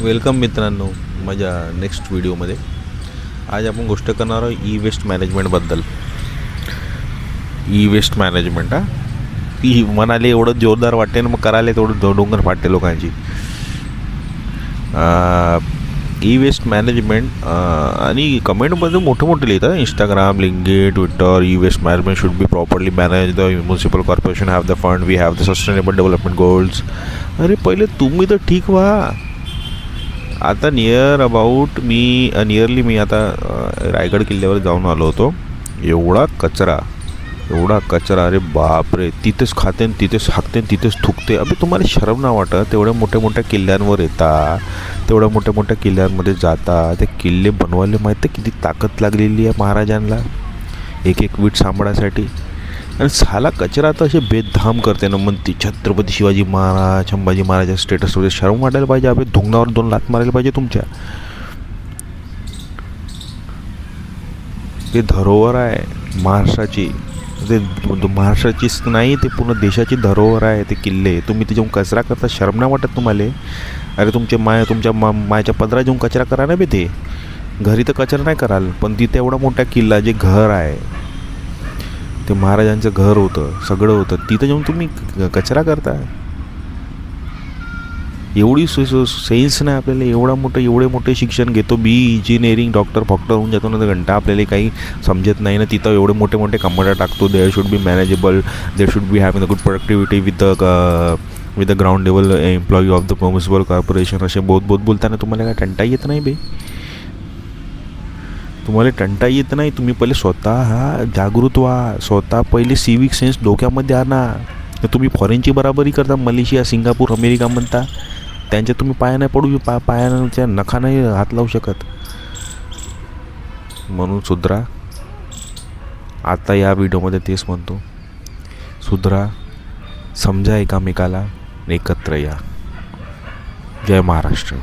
Welcome मित्रांनो माझ्या next व्हिडिओमध्ये. आज आपण गोष्ट करणार आहोत ई वेस्ट मॅनेजमेंटबद्दल. ई वेस्ट मॅनेजमेंट ती म्हणाले एवढं जोरदार वाटते ना, मग करायला तेवढं डोंगर फाटते लोकांची. ई वेस्ट मॅनेजमेंट आणि कमेंटमध्ये मोठे लिहितात, Instagram, LinkedIn, Twitter. E waste management should be properly manage. The municipal corporation have the fund. We have the sustainable development goals. अरे पहिले तुम्ही तर ठीक व्हा. आता नियरली मी आता रायगड किल्ल्यावर जाऊन आलो होतो. एवढा कचरा. अरे बापरे, तिथेच खाते, तिथेच हाकते, तिथेच थुकते. अबे तुम्हाला शरम ना वाटत? तेवढ्या मोठ्या किल्ल्यांवर येता, तेवढ्या मोठ्या किल्ल्यांमध्ये जाता. ते किल्ले बनवायला माहीत किती ताकद लागलेली आहे महाराजांना एक वीट सांभाळायसाठी. आणि साला कचरा तर असे बेधाम करते ना. मग ती छत्रपती शिवाजी महाराज, संभाजी महाराजांच्या स्टेटसवर शरम वाटायला पाहिजे. अबे धुंगणावर 2 लाथ मारायला पाहिजे तुमच्या. ते धरोहर आहे महाराष्ट्राची. ते महाराष्ट्राचीच नाही, ते पूर्ण देशाची धरोहर आहे ते किल्ले. तुम्ही त्याच्याहून कचरा करता, शरम नाही वाटत तुम्हाला? अरे तुमच्या मायच्या पदरा जाऊन कचरा करा ना बे. ते घरी तर कचरा नाही कराल, पण तिथे एवढा मोठा किल्ला, जे घर आहे ते महाराजांचं घर होतं, सगळं होतं, तिथं जाऊन तुम्ही कचरा करता. एवढी सेन्स नाही आपल्याला. एवढे मोठे शिक्षण घेतो, इंजिनिअरिंग, डॉक्टर होऊन जातो ना, तर घंटा आपल्याला काही समजत नाही ना. तिथं एवढे मोठे कमांडर टाकतो. There should be manageable. There should be having the good productivity with the ground level employee of the municipal corporation. असे बोलताना तुम्हाला काय टंटा येत नाही बे? तुम्हाला टंटा येत नाही? तुम्ही पहिले स्वतः जागृत व्हा. स्वतः पहिले सिविक सेन्स डोक्यामध्ये आणा. तर तुम्ही फॉरेनची बराबरी करता. मलेशिया, सिंगापूर, अमेरिका म्हणता, त्यांच्या तुम्ही पाया नाही पडू, पायाच्या नखाने हात लावू शकत. म्हणून सुधरा. आता या व्हिडिओमध्ये तेच म्हणतो, सुधरा, समजा एकामेकाला, एकत्र या. जय महाराष्ट्र.